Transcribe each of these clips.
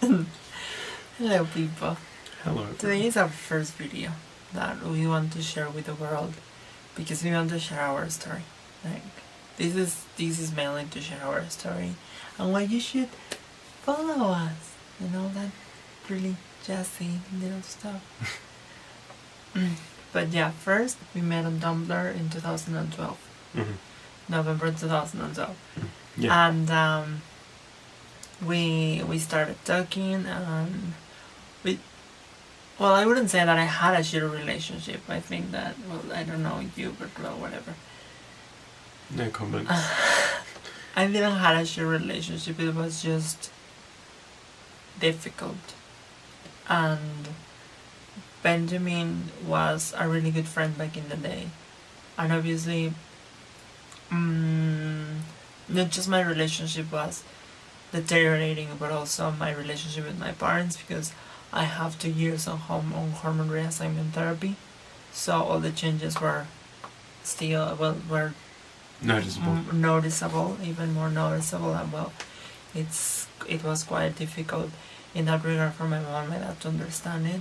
Hello people. Hello. Today is our first video that we want to share with the world because we want to share our story. Like this is mainly to share our story and why you should follow us. You know, that really jazzy little stuff. But yeah, first we met on Tumblr in 2012. November 2012. Yeah. And we started talking and I wouldn't say that I had a shitty relationship. I think that, I don't know you, but whatever. No comments. I didn't have a shitty relationship. It was just difficult. And Benjamin was a really good friend back in the day. And obviously, not just my relationship was deteriorating, but also my relationship with my parents, because I have 2 years on hormone reassignment therapy, so all the changes were still were noticeable, even more noticeable, and it was quite difficult in that regard for my mom and my dad to understand it.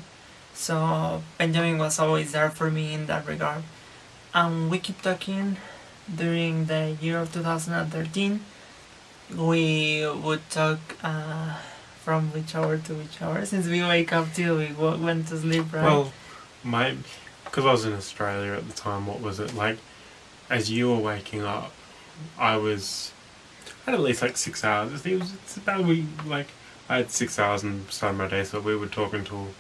So Benjamin was always there for me in that regard, and we keep talking. During the year of 2013, we would talk from which hour to which hour, since we wake up till we went to sleep, right? Well, because I was in Australia at the time, what was it like? As you were waking up, I had at least like 6 hours. It's about I had 6 hours and started my day, so we were talking till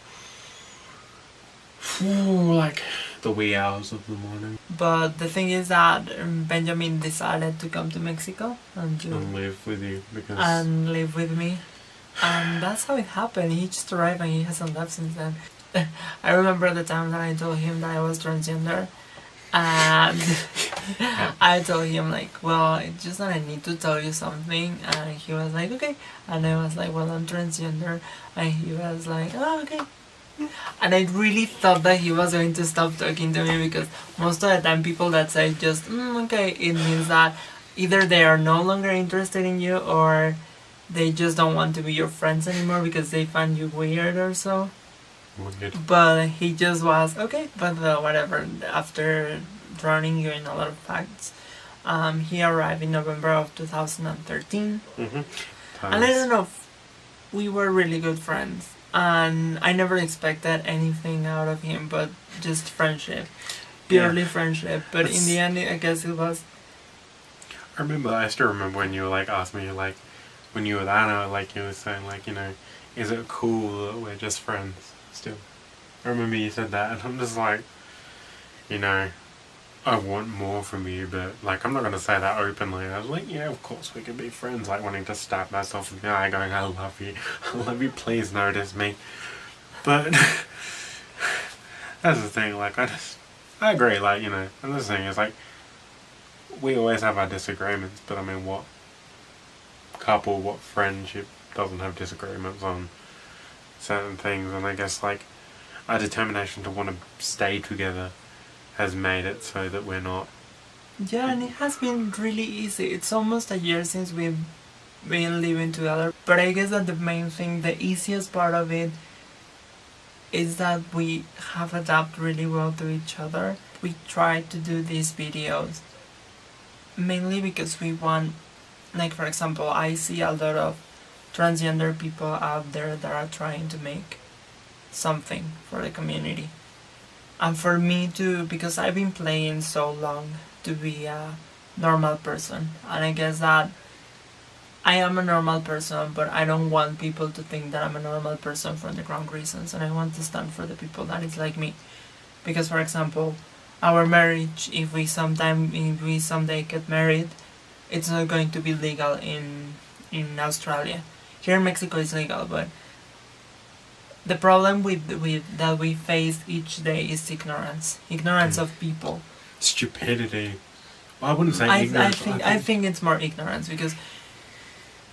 like the wee hours of the morning. But the thing is that Benjamin decided to come to Mexico and live with you and live with me, and that's how it happened. He just arrived and he hasn't left since then. I remember the time that I told him that I was transgender, and I told him like, well, it's just that I need to tell you something, and he was like, okay, and I was like, well, I'm transgender, and he was like, oh, okay. And I really thought that he was going to stop talking to me, because most of the time people that say just okay, it means that either they are no longer interested in you or they just don't want to be your friends anymore because they find you weird or so. Weird. But he just was okay, but whatever. After drowning you in a lot of facts, he arrived in November of 2013. And I don't know, we were really good friends. And I never expected anything out of him but just friendship. Purely friendship. But in the end, I guess it was... I still remember when you asked me when you were that, you were saying is it cool that we're just friends still? I remember you said that, and I'm just I want more from you, but I'm not going to say that openly. I was like, yeah, of course we could be friends, wanting to stab myself in the eye going, I love you, please notice me. But that's the thing, I agree, and this thing is we always have our disagreements, but I mean, what friendship doesn't have disagreements on certain things? And I guess our determination to want to stay together has made it so that we're not. Yeah, and it has been really easy. It's almost a year since we've been living together. But I guess that the main thing, the easiest part of it, is that we have adapted really well to each other. We try to do these videos mainly because we want, for example, I see a lot of transgender people out there that are trying to make something for the community. And for me too, because I've been playing so long to be a normal person, and I guess that I am a normal person, but I don't want people to think that I'm a normal person for the wrong reasons, and I want to stand for the people that is like me. Because, for example, our marriage, if we someday get married, it's not going to be legal in Australia. Here in Mexico it's legal, but the problem with that we face each day is ignorance of people. Stupidity. Well, I wouldn't say ignorance. I think it's more ignorance, because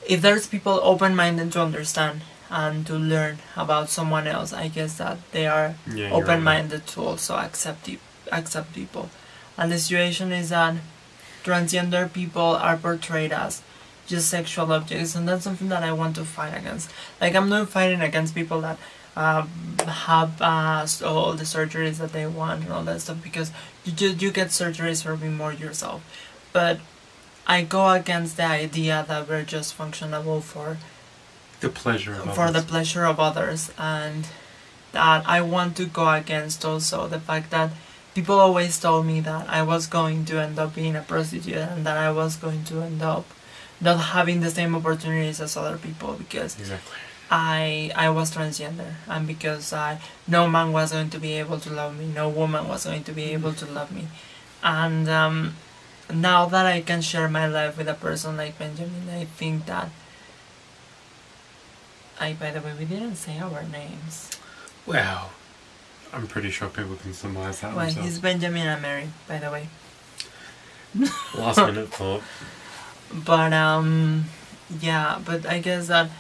if there's people open-minded to understand and to learn about someone else, I guess that they are open-minded to also accept people. And the situation is that transgender people are portrayed as just sexual objects, and that's something that I want to fight against. Like, I'm not fighting against people that have all the surgeries that they want and all that stuff, because you get surgeries for being more yourself. But I go against the idea that we're just functionable for The pleasure of for the others. pleasure of others, and that I want to go against also the fact that people always told me that I was going to end up being a prostitute, and that I was going to end up not having the same opportunities as other people, because Exactly. I was transgender, and because no man was going to be able to love me, no woman was going to be able to love me. And now that I can share my life with a person like Benjamin, I think that by the way, we didn't say our names. Well, I'm pretty sure people can surmise that Well, he's themselves. Benjamin and Mary, by the way. Last minute thought. But yeah, but I guess that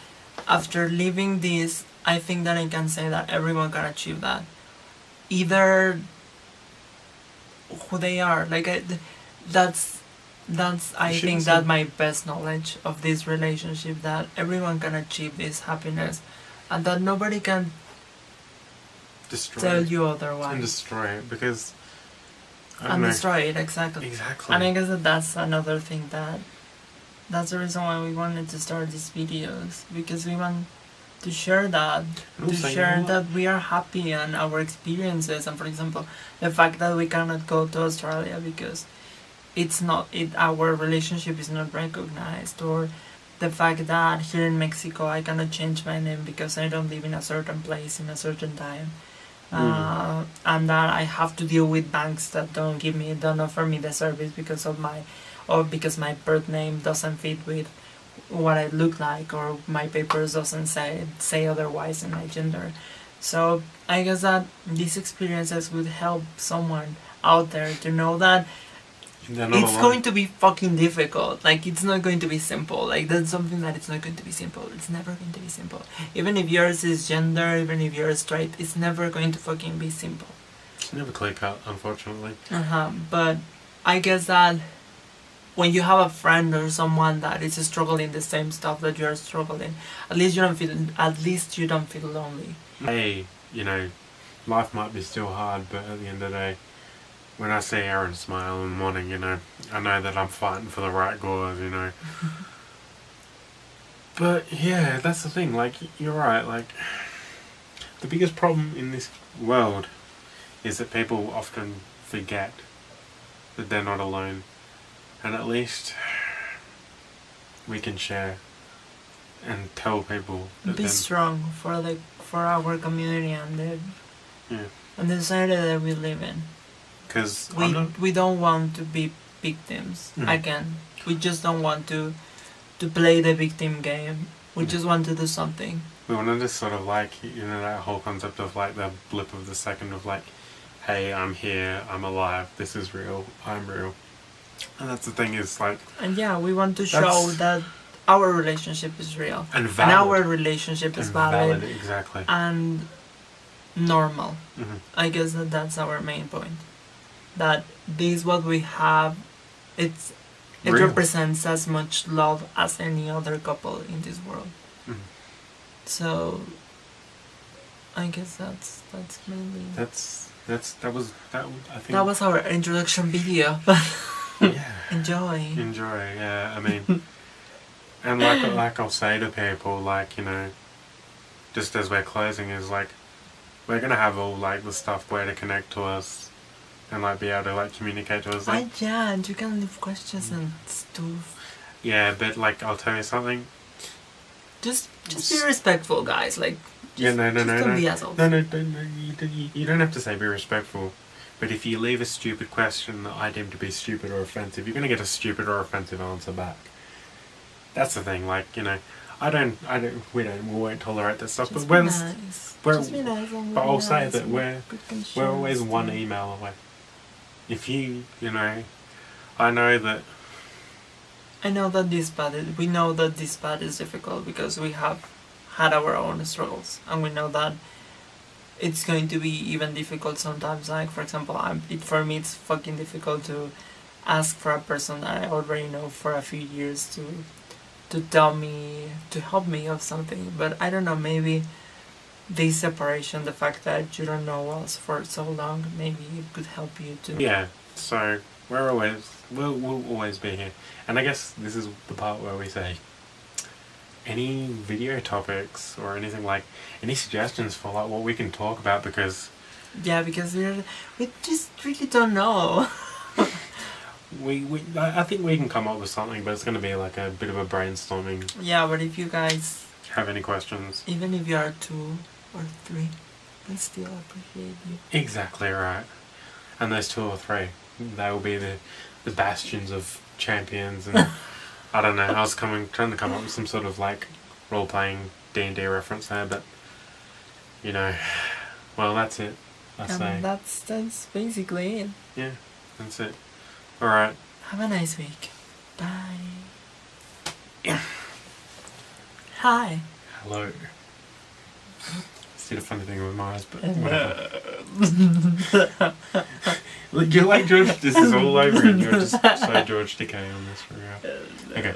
after living this, I think that I can say that everyone can achieve that. Either who they are, like that's I You think shouldn't that say- my best knowledge of this relationship, that everyone can achieve this happiness, and that nobody can Destroy tell it. you And otherwise. destroy it, because I don't And know. destroy it, exactly. Exactly. And I guess that's another thing that's the reason why we wanted to start these videos, because we want to share that, And to also, you share know what? that we are happy and our experiences, and for example, the fact that we cannot go to Australia because our relationship is not recognized, or the fact that here in Mexico I cannot change my name because I don't live in a certain place in a certain time. And that I have to deal with banks that don't offer me the service because because my birth name doesn't fit with what I look like, or my papers doesn't say otherwise in my gender. So I guess that these experiences would help someone out there to know that They're not it's alone. going to be fucking difficult. Like, it's not going to be simple. Like, that's something that it's not going to be simple. It's never going to be simple. Even if you're cisgender, even if you're straight, it's never going to fucking be simple. It's never clear cut, unfortunately. But I guess that when you have a friend or someone that is struggling the same stuff that you're struggling, at least you don't feel lonely. Hey, life might be still hard, but at the end of the day, when I see Aaron smile in the morning, I know that I'm fighting for the right cause, But yeah, that's the thing, like, you're right, like, the biggest problem in this world is that people often forget that they're not alone. And at least we can share and tell people that Be strong for our community and the society that we live in. because We don't want to be victims Mhm. again. We just don't want to play the victim game. We just want to do something. we want to just sort of like, that whole concept of like the blip of the second of like, hey, I'm here, I'm alive, this is real, I'm real. And that's the thing, is like, And yeah, we want to show That's- that our relationship is real. and And valid. our relationship is And valid exactly. and normal. Mhm. I guess that's our main point. That this what we have, it Real. represents as much love as any other couple in this world. Mhm. So I guess that's mainly I think that was our introduction video. yeah. Enjoy. Enjoy, yeah. I mean, and like I'll say to people, like, just as we're closing, is like, we're gonna have all like the stuff where to connect to us, and like be able to like communicate to us. Like, Yeah, and you can leave questions and stuff. yeah, but like I'll tell you something. Just be respectful, guys. Like, Yeah, no, don't be assholes. no, you don't have to say be respectful. But if you leave a stupid question that I deem to be stupid or offensive, you're gonna get a stupid or offensive answer back. That's the thing, like, we won't tolerate that stuff. Just But be when, nice. we're- Just be nice and but be I'll say nice that and we're we can we're share always one stuff. email away. If I know that. I know that we know that this path is difficult because we have had our own struggles, and we know that it's going to be even difficult sometimes. Like, for example, for me it's fucking difficult to ask for a person that I already know for a few years to tell me, to help me of something. But I don't know, maybe this separation, the fact that you don't know us for so long, maybe it could help you to. Yeah, so we'll always be here. And I guess this is the part where we say, any video topics or anything, like any suggestions for like what we can talk about, because Yeah, because we just really don't know. I think we can come up with something, but it's going to be like a bit of a brainstorming. Yeah, but if you guys Have any questions? even if you are 2 or 3, I still appreciate you. Exactly right. And those 2 or 3, they will be the bastions of champions. And I don't know. I was trying to come up with some sort of like role playing D&D reference there, but you know, well, that's it. I say. That's basically it. Yeah, that's it. All right. Have a nice week. Bye. Hi. Hello. Did a funny thing with my eyes, but whatever. Look, you're like George. This is all over, and you're just so George Takei on this. Okay.